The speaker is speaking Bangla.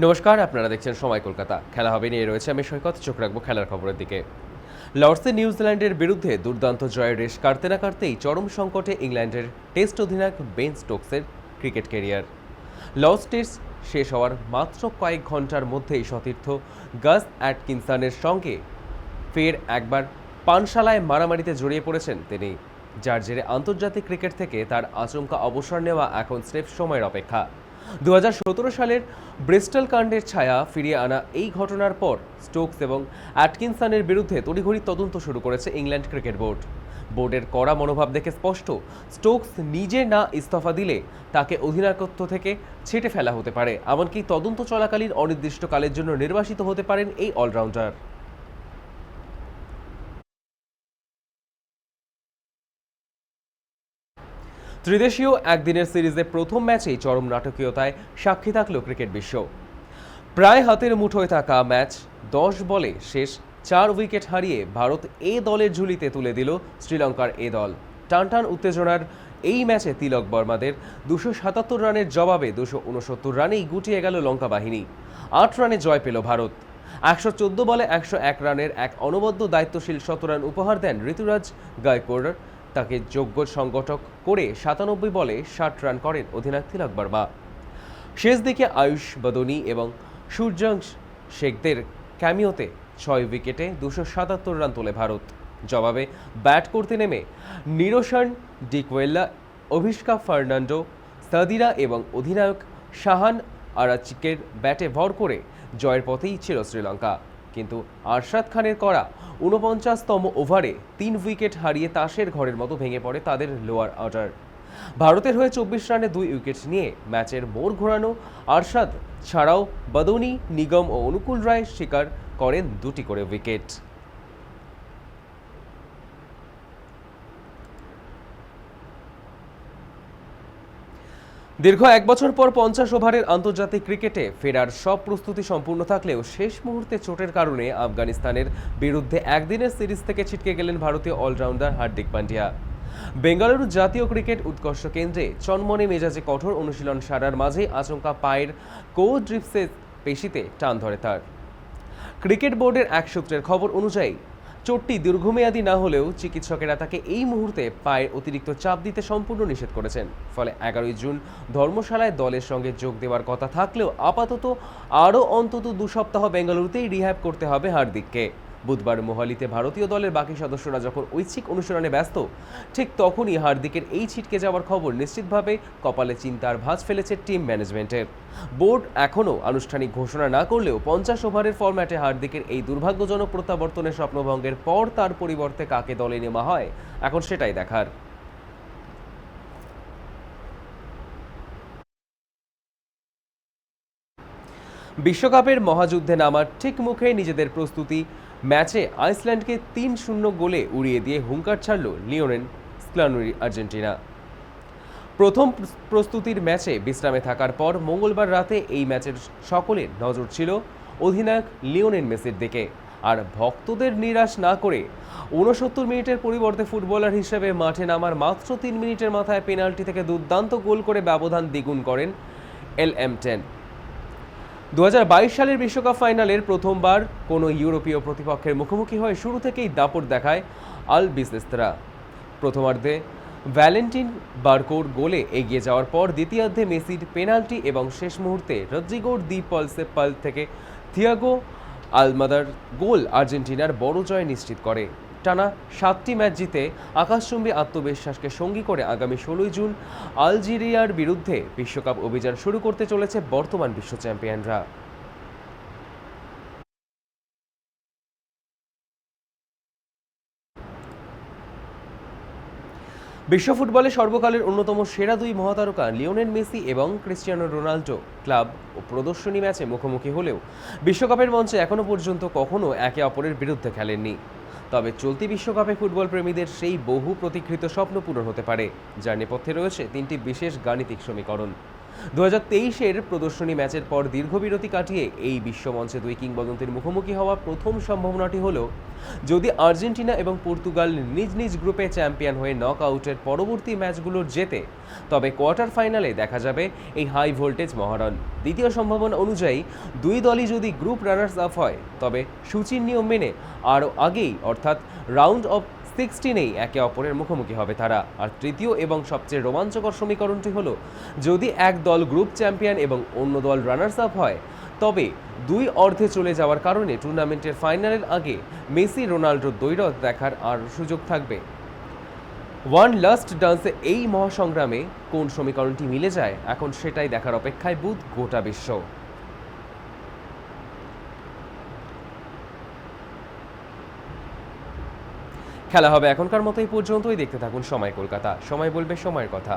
নমস্কার, আপনারা দেখছেন সময় কলকাতা। খেলা হবে নিয়ে রয়েছে আমি সৈকত। চোখ রাখবো খেলার খবরের দিকে। লর্ডসে নিউজিল্যান্ডের বিরুদ্ধে দুর্দান্ত জয়ের রেশ কাটতে না কাটতেই চরম সংকটে ইংল্যান্ডের টেস্ট অধিনায়ক বেন স্টোকসের ক্রিকেট ক্যারিয়ার। লর্ডস টেস্ট শেষ হওয়ার মাত্র কয়েক ঘন্টার মধ্যেই সতীর্থ গাস অ্যাটকিনসনের সঙ্গে ফের একবার পানশালায় মারামারিতে জড়িয়ে পড়েছেন তিনি, যার জেরে আন্তর্জাতিক ক্রিকেট থেকে তার আচমকা অবসর নেওয়া এখন স্রেফ সময়ের অপেক্ষা। 2017 সালের ব্রিস্টল কাণ্ডের ছায়া ফিরিয়ে আনা এই ঘটনার পর স্টোকস এবং অ্যাটকিনসনের বিরুদ্ধে তড়িঘড়ি তদন্ত শুরু করেছে ইংল্যান্ড ক্রিকেট বোর্ড। বোর্ডের কড়া মনোভাব দেখে স্পষ্ট, স্টোকস নিজে না ইস্তফা দিলে তাকে অধিনায়কত্ব থেকে ছেঁটে ফেলা হতে পারে, এমনকি তদন্ত চলাকালীন অনির্দিষ্টকালের জন্য নির্বাসিত হতে পারেন এই অলরাউন্ডার। ত্রিদেশীয় একদিনের সিরিজে প্রথম ম্যাচেই চরম নাটকীয়তায় সাক্ষী থাকল ক্রিকেট বিশ্ব। প্রায় হাতের মুঠোয় থাকা ম্যাচ 10 বলে শেষ 4 উইকেট হারিয়ে ভারত এ দলের ঝুলিতে তুলে দিল শ্রীলঙ্কার এ দল। টানটান উত্তেজনার এই ম্যাচে তিলক বর্মাদের 277 রানের জবাবে 269 রানেই গুটিয়ে গেল লঙ্কা বাহিনী। 8 রানে জয় পেল ভারত। 114 বলে 101 রানের এক অনবদ্য দায়িত্বশীল শতরান উপহার দেন ঋতুরাজ গায়কোয়াড়। তাকে যোগ্য সংগঠক করে 97 বলে 60 রান করেন অধিনায়ক তিলক বর্মা। শেষ দিকে আয়ুষ বদনি এবং সূর্যাংশ শেখদের ক্যামিওতে 6 উইকেটে 277 রান তোলে ভারত। জবাবে ব্যাট করতে নেমে নিরোশন ডিকওয়েল্লা, অভিষেকা ফার্নান্ডো, সাদিরা এবং অধিনায়ক শাহান আরাচিকের ব্যাটে ভর করে জয়ের পথেই ছিল শ্রীলঙ্কা। কিন্তু আরশাদ খানের করা 49তম ওভারে 3 উইকেট হারিয়ে তাসের ঘরের মতো ভেঙে পড়ে তাদের লোয়ার অর্ডার। ভারতের হয়ে 24 রানে 2 উইকেট নিয়ে ম্যাচের মোড় ঘোরানো আরশাদ ছাড়াও বদনি, নিগম ও অনুকূল রায় শিকার করেন 2টি করে উইকেট। দীর্ঘ 1 বছর পর 50 ওভারের আন্তর্জাতিক ক্রিকেটে ফেরার সব প্রস্তুতি সম্পূর্ণ থাকলেও শেষ মুহূর্তে চোটের কারণে আফগানিস্তানের বিরুদ্ধে একদিনের সিরিজ থেকে ছিটকে গেলেন ভারতীয় অলরাউন্ডার হার্দিক পান্ডিয়া। বেঙ্গালুরু জাতীয় ক্রিকেট উৎকর্ষ কেন্দ্রে চনমনে মেজাজে কঠোর অনুশীলন সারার মাঝে আচমকা পায়ের কোড্রিপসের পেশিতে টান ধরে তার। ক্রিকেট বোর্ডের এক সূত্রের খবর অনুযায়ী চোটটি দীর্ঘমেয়াদী না হলেও চিকিৎসকেরা তাকে এই মুহূর্তে পায়ের অতিরিক্ত চাপ দিতে সম্পূর্ণ নিষেধ করেছেন। ফলে 11 জুন ধর্মশালায় দলের সঙ্গে যোগ দেওয়ার কথা থাকলেও আপাতত আরও অন্তত 2 সপ্তাহ বেঙ্গালুরুতেই রিহ্যাব করতে হবে হার্দিককে। বুধবার মোহালিতে ভারতীয় দলের বাকি সদস্যরা যখন ঐচ্ছিক অনুশীলনে ব্যস্ত, ঠিক তখনই হার্দিকের এই ছিটকে যাওয়ার খবর নিশ্চিতভাবে কপালে চিন্তার ভাঁজ ফেলেছে টিম ম্যানেজমেন্টের। বোর্ড এখনও আনুষ্ঠানিক ঘোষণা না করলেও 50 ওভারের ফরম্যাটে হার্দিকের এই দুর্ভাগ্যজনক প্রত্যাবর্তনের স্বপ্নভঙ্গের পর তার পরিবর্তে কাকে দলে নেওয়া হয় এখন সেটাই দেখার। বিশ্বকাপের মহাযুদ্ধে নামার ঠিক মুখে নিজেদের প্রস্তুতি ম্যাচে আইসল্যান্ডকে 3-0 গোলে উড়িয়ে দিয়ে হুঙ্কার ছাড়ল লিওনেল স্ক্লানি আর্জেন্টিনা। প্রথম প্রস্তুতির ম্যাচে বিশ্রামে থাকার পর মঙ্গলবার রাতে এই ম্যাচের সকলের নজর ছিল অধিনায়ক লিওনেল মেসির দিকে। আর ভক্তদের নিরাশ না করে 69 মিনিটের পরিবর্তে ফুটবলার হিসেবে মাঠে নামার মাত্র 3 মিনিটের মাথায় পেনাল্টি থেকে দুর্দান্ত গোল করে ব্যবধান দ্বিগুণ করেন LM10। 2022 সালের বিশ্বকাপ ফাইনালের প্রথমবার কোনো ইউরোপীয় প্রতিপক্ষের মুখোমুখি হয়ে শুরু থেকেই দাপট দেখায় আলবিসেস্তারা। প্রথমার্ধে ভ্যালেন্টিন বার্কোর গোলে এগিয়ে যাওয়ার পর দ্বিতীয়ার্ধে মেসির পেনাল্টি এবং শেষ মুহূর্তে রদ্রিগোর দি পাল থেকে থিয়াগো আলমাদার গোল আর্জেন্টিনার বড় জয় নিশ্চিত করে। টানা 7টি ম্যাচ জিতে আকাশচুম্বী আত্মবিশ্বাসকে সঙ্গী করে আগামী 16 জুন আলজেরিয়ার বিরুদ্ধে বিশ্বকাপ অভিযান শুরু করতে চলেছে বর্তমান বিশ্ব চ্যাম্পিয়নরা। বিশ্ব ফুটবলে সর্বকালের অন্যতম সেরা 2 মহাতারকা লিওনেল মেসি এবং ক্রিস্টিয়ানো রোনাল্ডো ক্লাব ও প্রদর্শনী ম্যাচে মুখোমুখি হলেও বিশ্বকাপের মঞ্চে এখনও পর্যন্ত কখনো একে অপরের বিরুদ্ধে খেলেননি। তবে চলতি বিশ্বকাপে ফুটবল প্রেমীদের সেই বহু প্রতীক্ষিত স্বপ্ন পূরণ হতে পারে, যার নেপথ্যে রয়েছে 3টি বিশেষ গাণিতিক সমীকরণ। 2023-এর প্রদর্শনী ম্যাচের পর দীর্ঘ বিরতি কাটিয়ে এই বিশ্বমঞ্চে দুই কিংবদন্তির মুখোমুখি হওয়া প্রথম সম্ভাবনাটি হলো যদি আর্জেন্টিনা এবং পর্তুগাল নিজ নিজ গ্রুপে চ্যাম্পিয়ন হয়ে নক আউটের পরবর্তী ম্যাচগুলোর জেতে, তবে কোয়ার্টার ফাইনালে দেখা যাবে এই হাই ভোল্টেজ মহারণ। দ্বিতীয় সম্ভাবনা অনুযায়ী দুই দলই যদি গ্রুপ রানার্স আপ হয়, তবে সূচির নিয়ম মেনে আরও আগেই অর্থাৎ রাউন্ড অফ 16-এই একে অপরের মুখোমুখি হবে তারা। আর তৃতীয় এবং সবচেয়ে রোমাঞ্চকর সমীকরণটি হলো যদি এক দল গ্রুপ চ্যাম্পিয়ন এবং অন্য দল রানার্স আপ হয়, তবে দুই অর্ধে চলে যাওয়ার কারণে টুর্নামেন্টের ফাইনালের আগে মেসি রোনাল্ডোর দ্বৈরথ দেখার আর সুযোগ থাকবে। ওয়ান লাস্ট ডান্সে এই মহাসংগ্রামে কোন সমীকরণটি মিলে যায়, এখন সেটাই দেখার অপেক্ষায় বুধ গোটা বিশ্ব। খেলা হবে এখনকার মতো এই পর্যন্তই। দেখতে থাকুন সময় কলকাতা, সময় বলবে সময়ের কথা।